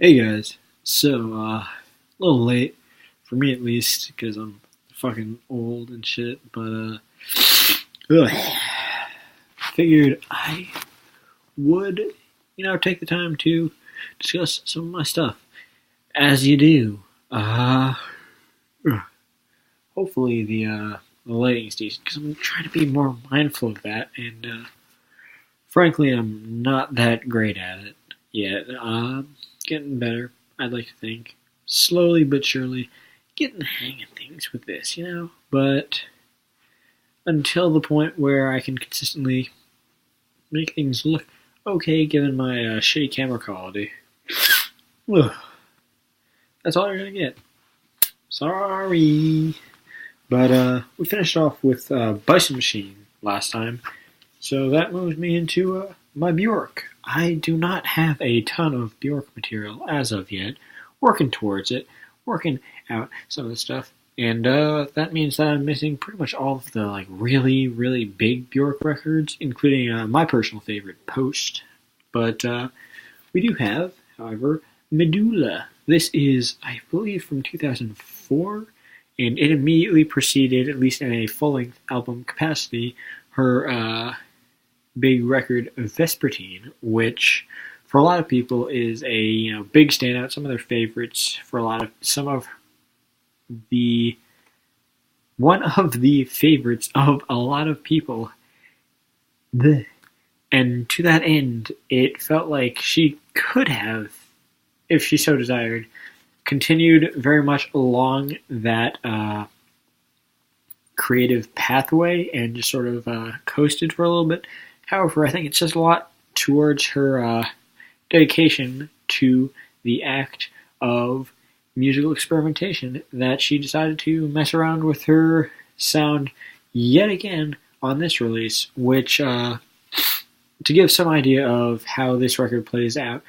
Hey guys, a little late, for me at least, because I'm fucking old and shit, but ugh. Figured I would, take the time to discuss some of my stuff, as you do. Ugh. Hopefully the lighting's decent, because I'm trying to be more mindful of that, and frankly, I'm not that great at it yet. Getting better, I'd like to think. Slowly but surely, getting the hang of things with this, But until the point where I can consistently make things look okay, given my shitty camera quality, ugh, that's all you're gonna get. Sorry. But we finished off with Bison Machine last time, so that moves me into my Bjork. I do not have a ton of Bjork material as of yet. Working towards it, working out some of the stuff, and that means that I'm missing pretty much all of the really, really big Bjork records, including my personal favorite, Post. But we do have, however, Medulla. This is, I believe, from 2004, and it immediately preceded, at least in a full-length album capacity, her big record Vespertine, which for a lot of people is a big standout, some of their favorites for one of the favorites of a lot of people. And to that end, it felt like she could have, if she so desired, continued very much along that creative pathway and just sort of coasted for a little bit. However, I think it's just a lot towards her dedication to the act of musical experimentation that she decided to mess around with her sound yet again on this release, which, to give some idea of how this record plays out,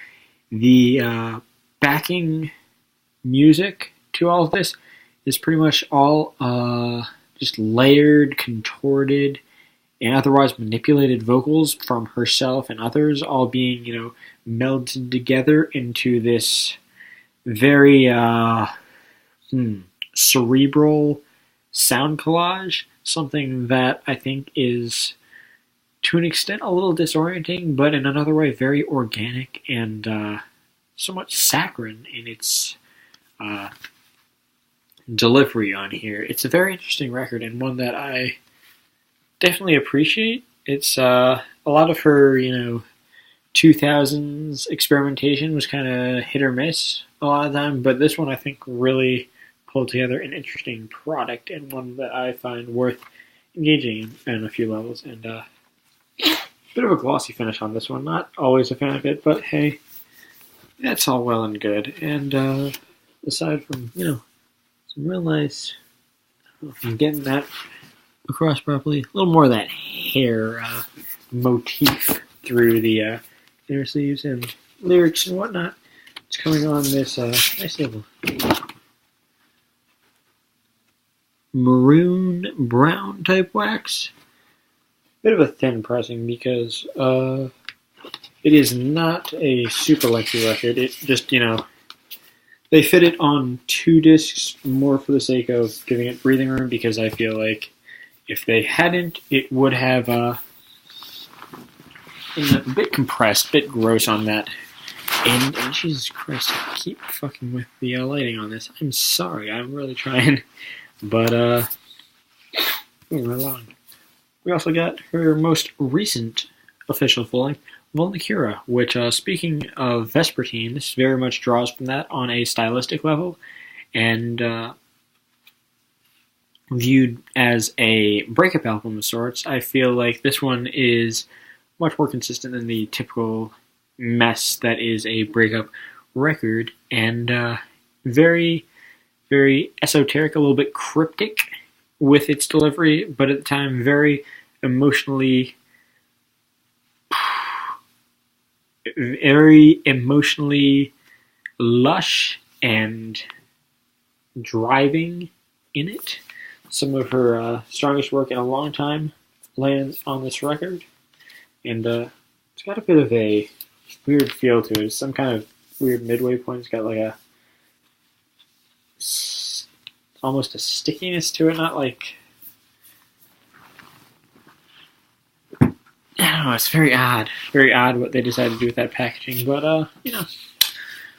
the backing music to all of this is pretty much all just layered, contorted, and otherwise manipulated vocals from herself and others, all being, melded together into this very cerebral sound collage, something that I think is, to an extent, a little disorienting, but in another way very organic and somewhat saccharine in its delivery on here. It's a very interesting record and one that I definitely appreciate. It's a lot of her, 2000s experimentation was kind of hit or miss a lot of the time, but this one I think really pulled together an interesting product and one that I find worth engaging in a few levels. And bit of a glossy finish on this one. Not always a fan of it, but hey, that's all well and good. And aside from, some real nice, I don't know if I'm getting that across properly, a little more of that hair motif through the inner sleeves and lyrics and whatnot. It's coming on this nice little maroon brown type wax. Bit of a thin pressing because it is not a super lengthy record. It just, they fit it on 2 discs more for the sake of giving it breathing room, because I feel like if they hadn't, it would have been a bit compressed, a bit gross on that end. And Jesus Christ, I keep fucking with the lighting on this. I'm sorry, I'm really trying. But, moving right along. We also got her most recent official full-length, Vulnicura, which, speaking of Vespertine, this very much draws from that on a stylistic level, and viewed as a breakup album of sorts. I feel like this one is much more consistent than the typical mess that is a breakup record, and very, very esoteric, a little bit cryptic with its delivery, but at the time very emotionally lush and driving in it. Some of her strongest work in a long time lands on this record, and it's got a bit of a weird feel to it. Some kind of weird midway point. It's got like almost a stickiness to it, not like, I don't know, it's very odd what they decided to do with that packaging, but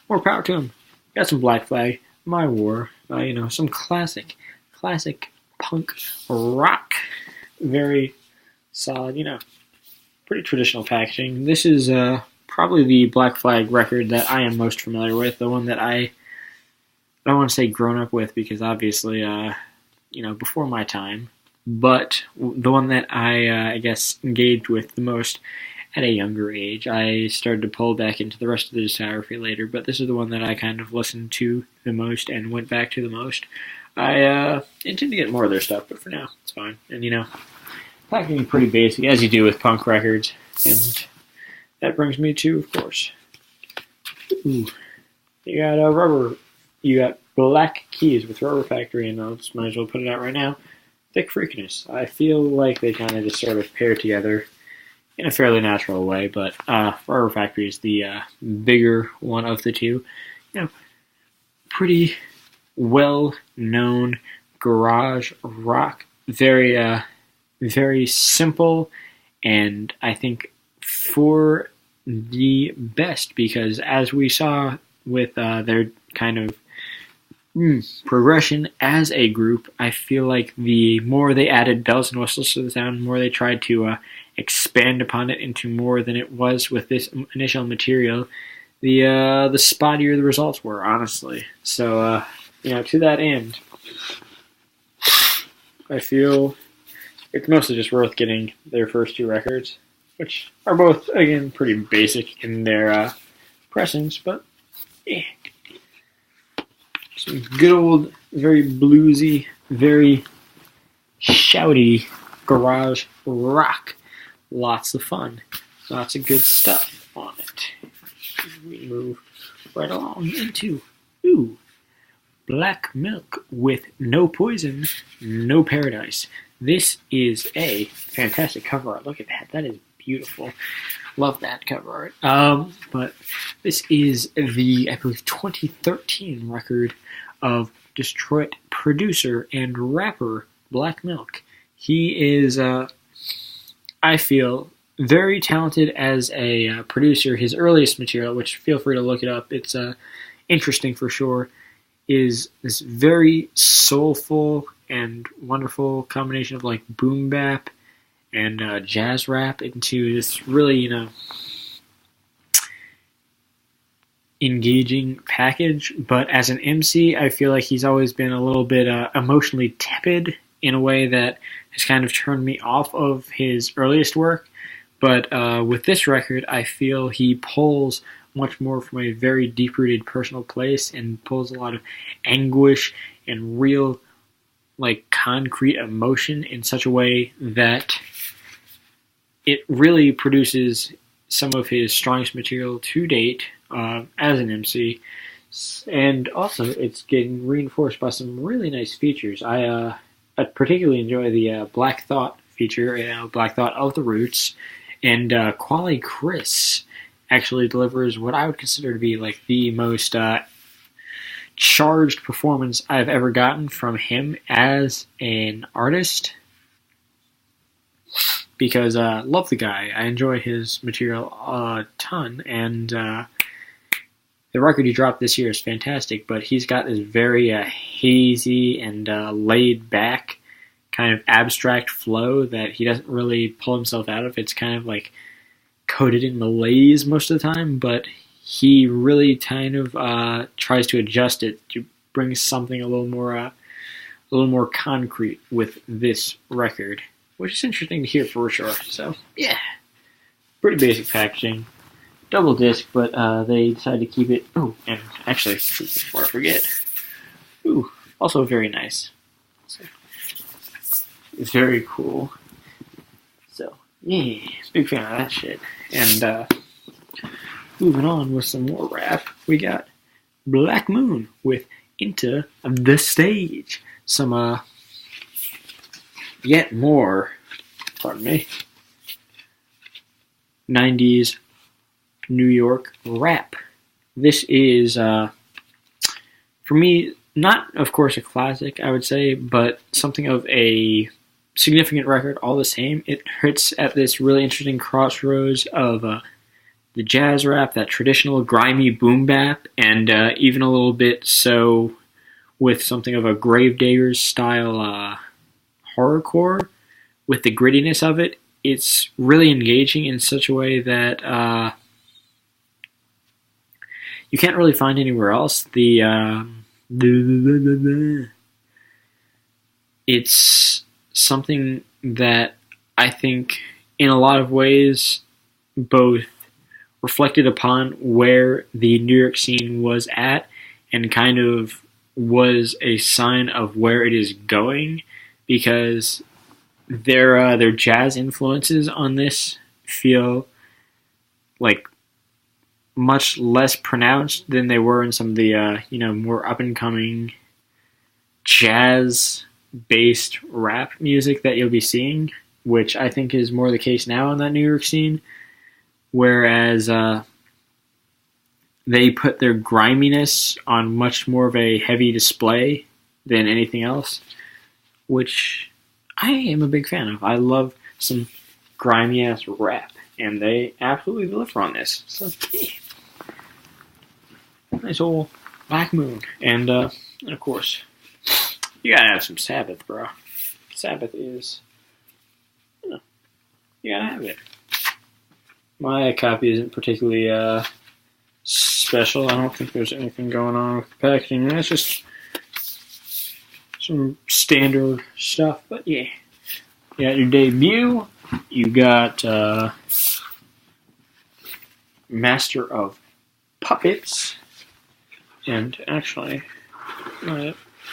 more power to them. Got some Black Flag, My War, some classic punk rock, very solid, pretty traditional packaging. This is probably the Black Flag record that I am most familiar with, the one that I don't want to say grown up with because obviously, before my time, but the one that I guess, engaged with the most at a younger age. I started to pull back into the rest of the discography later, but this is the one that I kind of listened to the most and went back to the most. I intend to get more of their stuff, but for now, it's fine. And, packaging pretty basic, as you do with punk records. And that brings me to, of course, you got rubber. You got Black Keys with Rubber Factory, and I just might as well put it out right now. Thick Freakiness. I feel like they kind of just sort of pair together in a fairly natural way, but Rubber Factory is the bigger one of the two. Pretty well-known garage rock. Very, very simple, and I think for the best, because as we saw with their kind of progression as a group, I feel like the more they added bells and whistles to the sound, the more they tried to expand upon it into more than it was with this initial material, the spottier the results were, honestly. So, to that end, I feel it's mostly just worth getting their first two records, which are both, again, pretty basic in their pressings, but yeah. Some good old, very bluesy, very shouty garage rock. Lots of fun. Lots of good stuff on it. We move right along into Black Milk with No Poison, No Paradise. This is a fantastic cover art. Look at that. That is beautiful. Love that cover art. But this is the, I believe, 2013 record of Detroit producer and rapper Black Milk. He is, I feel, very talented as a producer. His earliest material, which feel free to look it up, it's interesting for sure, is this very soulful and wonderful combination of like boom bap and jazz rap into this really, engaging package. But as an MC, I feel like he's always been a little bit emotionally tepid in a way that has kind of turned me off of his earliest work. But with this record, I feel he pulls much more from a very deep-rooted personal place and pulls a lot of anguish and real, like, concrete emotion in such a way that it really produces some of his strongest material to date as an MC. And also, it's getting reinforced by some really nice features. I particularly enjoy the Black Thought feature, Black Thought of the Roots, and Quali Chris actually delivers what I would consider to be like the most charged performance I've ever gotten from him as an artist, because love the guy. I enjoy his material a ton, and the record he dropped this year is fantastic, but he's got this very hazy and laid back kind of abstract flow that he doesn't really pull himself out of. It's kind of like coated in malaise most of the time, but he really kind of tries to adjust it to bring something a little more concrete with this record, which is interesting to hear for sure. So yeah, pretty basic packaging, double disc, but they decided to keep it. Oh, and actually, before I forget, also very nice. So, it's very cool. So yeah, big fan of that shit. And moving on with some more rap, we got Black Moon with Into the Stage. Some yet more, 90s New York rap. This is, for me, not, of course, a classic, I would say, but something of a significant record all the same. It hits at this really interesting crossroads of the jazz rap, that traditional grimy boom bap, and even a little bit so with something of a Gravediggers style horrorcore. With the grittiness of it, it's really engaging in such a way that you can't really find anywhere else. It's something that I think, in a lot of ways, both reflected upon where the New York scene was at and kind of was a sign of where it is going, because their jazz influences on this feel like much less pronounced than they were in some of the more up and coming jazz based rap music that you'll be seeing, which I think is more the case now in that New York scene. Whereas they put their griminess on much more of a heavy display than anything else, which I am a big fan of. I love some grimy ass rap, and they absolutely deliver on this. So, yeah. Nice old Black Moon, and of course, you gotta have some Sabbath, bro. Sabbath is, you gotta have it. My copy isn't particularly special. I don't think there's anything going on with the packaging. It's just some standard stuff. But yeah, you got your debut. You got Master of Puppets, and actually,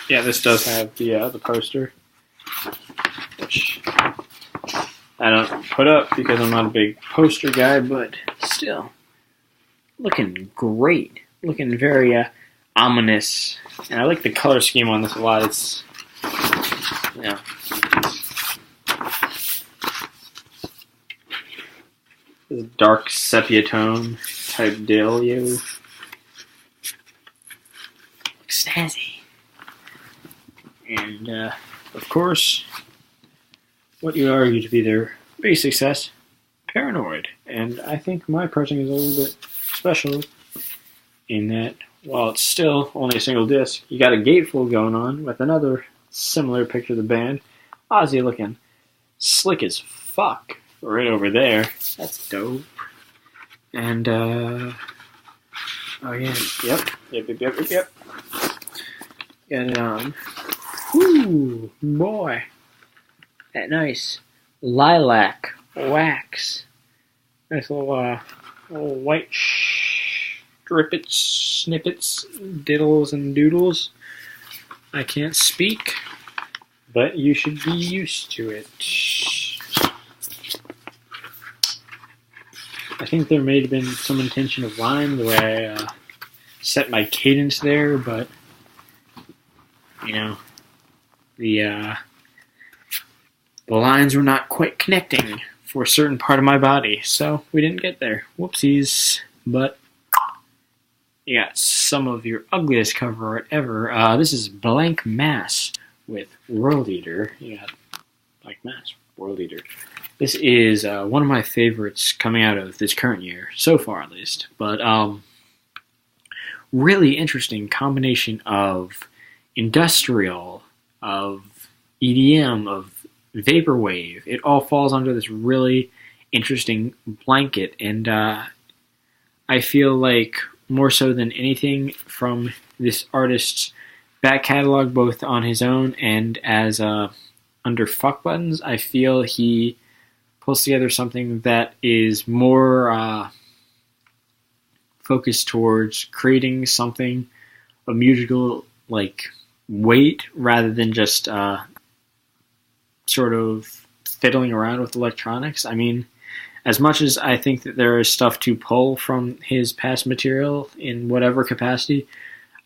yeah, this does have the poster, which I don't put up because I'm not a big poster guy, but still, looking great. Looking very ominous. And I like the color scheme on this a lot. It's, this dark sepia tone type dealio. Looks snazzy. And, of course, what you argue to be their biggest success, Paranoid. And I think my pressing is a little bit special in that while it's still only a single disc, you got a gatefold going on with another similar picture of the band. Ozzy looking slick as fuck right over there. That's dope. And, oh yeah, yep. Got it on. Whoo, boy. That nice lilac wax. Nice little white snippets, diddles and doodles. I can't speak, but you should be used to it. I think there may have been some intention of rhyme the way I set my cadence there, but the lines were not quite connecting for a certain part of my body, so we didn't get there. Whoopsies. But you got some of your ugliest cover art ever. This is Blank Mass with World Eater. You got Blank Mass, World Eater. This is one of my favorites coming out of this current year, so far at least. But really interesting combination of industrial, of EDM, of vaporwave. It all falls under this really interesting blanket, and I feel like more so than anything from this artist's back catalog, both on his own and as under Fuck Buttons, I feel he pulls together something that is more focused towards creating something, a musical like weight, rather than just sort of fiddling around with electronics. I mean, as much as I think that there is stuff to pull from his past material in whatever capacity,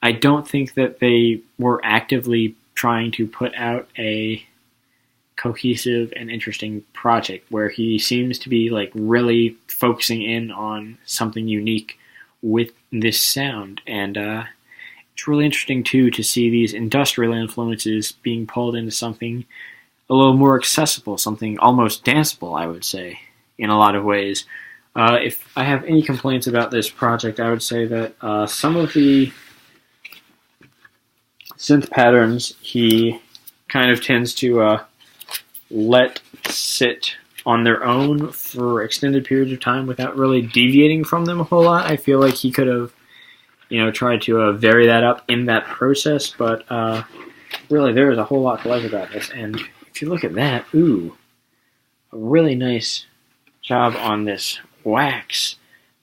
I don't think that they were actively trying to put out a cohesive and interesting project where he seems to be like really focusing in on something unique with this sound. And it's really interesting, too, to see these industrial influences being pulled into something a little more accessible, something almost danceable, I would say, in a lot of ways. If I have any complaints about this project, I would say that some of the synth patterns he kind of tends to let sit on their own for extended periods of time without really deviating from them a whole lot. I feel like he could have, tried to vary that up in that process, but really there is a whole lot to like about this. And if you look at that, a really nice job on this wax.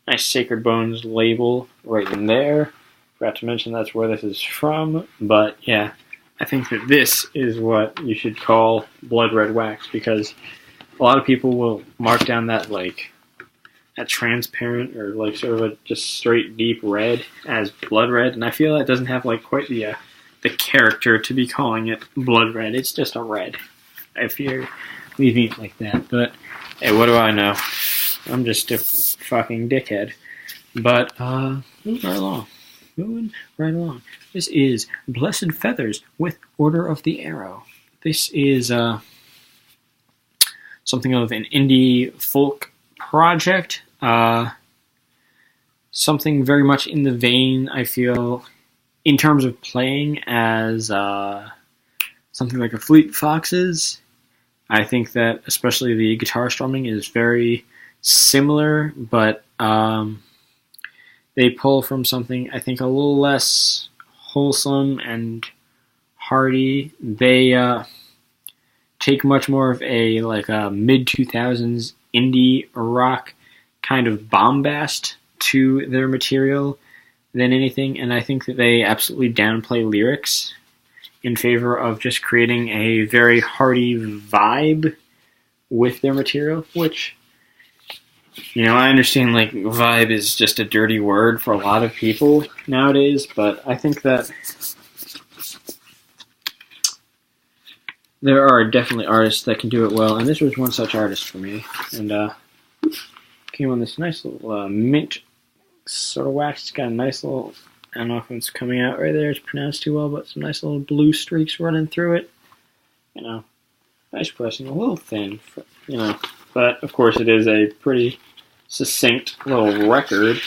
Nice Sacred Bones label right in there. Forgot to mention that's where this is from, but yeah, I think that this is what you should call blood red wax, because a lot of people will mark down that transparent or sort of a just straight deep red as blood red, and I feel that doesn't have quite the character to be calling it blood red. It's just a red, if you're leaving it like that. But hey, what do I know? I'm just a fucking dickhead. But moving right along. This is Blessed Feathers with Order of the Arrow. This is something of an indie folk project. Something very much in the vein, I feel, in terms of playing, as something like a Fleet Foxes. I think that especially the guitar strumming is very similar, but they pull from something, I think, a little less wholesome and hearty. They take much more of a mid-2000s indie rock kind of bombast to their material than anything, and I think that they absolutely downplay lyrics in favor of just creating a very hearty vibe with their material, which, I understand vibe is just a dirty word for a lot of people nowadays, but I think that there are definitely artists that can do it well, and this was one such artist for me. And came on this nice little mint sort of wax. It's got a nice little, I don't know if it's coming out right there, it's pronounced too well, but some nice little blue streaks running through it. Nice pressing, a little thin, but of course it is a pretty succinct little record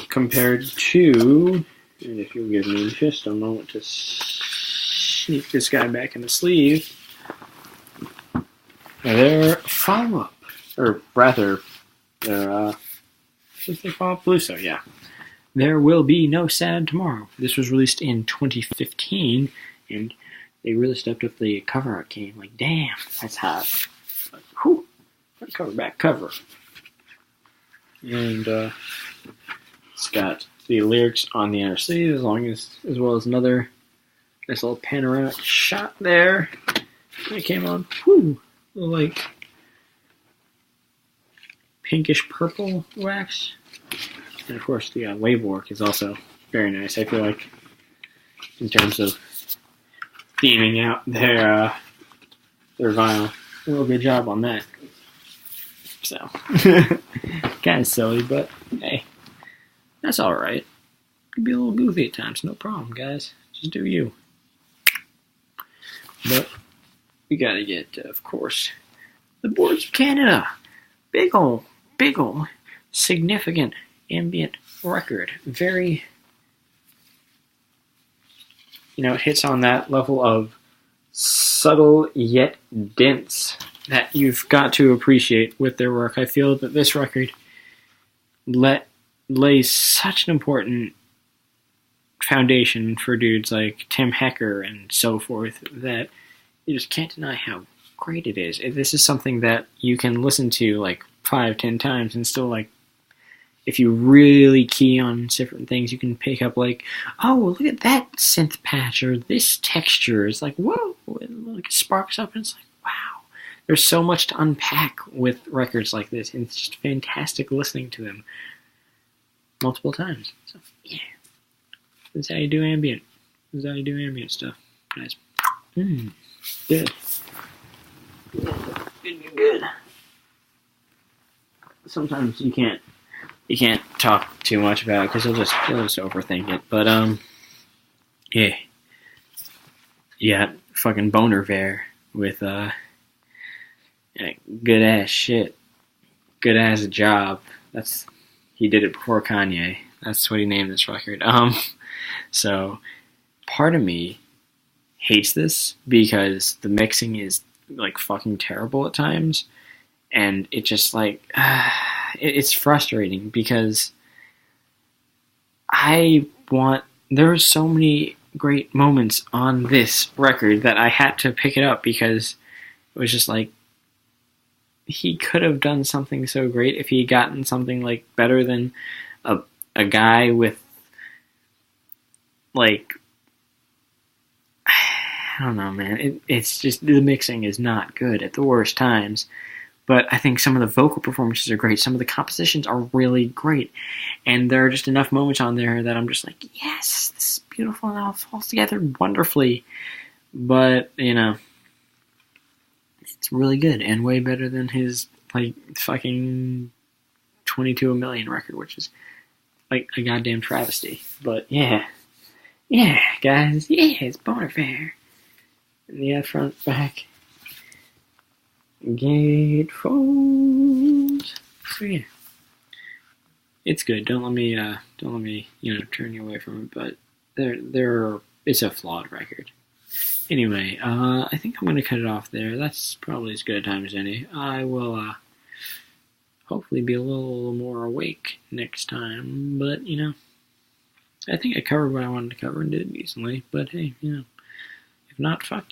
compared to, and if you'll give me just a moment to sneak this guy back in the sleeve, their follow-up, or rather, their, what they call it? Blueso, yeah. There Will Be No Sad Tomorrow. This was released in 2015, and they really stepped up the cover art game. Damn, that's hot. Whew, front cover, back cover. And it's got the lyrics on the inner sleeve, as well as another nice little panoramic shot there. It came on, little pinkish purple wax. And of course, the label work is also very nice. I feel like, in terms of theming out their vinyl, a real good job on that. So, kind of silly, but hey, that's all right. It can be a little goofy at times, no problem, guys. Just do you. But we gotta get, of course, the Boards of Canada. Big ol', significant ambient record. Very, it hits on that level of subtle yet dense that you've got to appreciate with their work. I feel that this record lays such an important foundation for dudes like Tim Hecker and so forth that you just can't deny how great it is. This is something that you can listen to 5-10 times and still if you really key on different things, you can pick up oh, look at that synth patch, or this texture. It's whoa, it sparks up, and it's wow. There's so much to unpack with records like this, and it's just fantastic listening to them multiple times. So yeah, this is how you do ambient. This is how you do ambient stuff, guys. Good. Good. Sometimes you can't you can't talk too much about it because you'll just overthink it. But yeah, yeah, fucking boner bear with good ass shit, good ass job. That's he did it before Kanye. That's what he named this record. So part of me hates this because the mixing is like fucking terrible at times, and it just like it's frustrating because I want there are so many great moments on this record that I had to pick it up because it was just like he could have done something so great if he had gotten something like better than a a guy with like I don't know, man. It's just the mixing is not good at the worst times. But I think some of the vocal performances are great. Some of the compositions are really great, and there are just enough moments on there that I'm just like, yes, this is beautiful and it all falls together wonderfully. But it's really good and way better than his like fucking 22 a million record, which is like a goddamn travesty. But yeah, guys, yeah, it's Boner Fair. Yeah, front, back, gatefold. So yeah, it's good. Don't let me turn you away from it. But it's a flawed record. Anyway, I think I'm gonna cut it off there. That's probably as good a time as any. I will hopefully be a little more awake next time. But I think I covered what I wanted to cover and did it decently. But hey, if not, fuck you.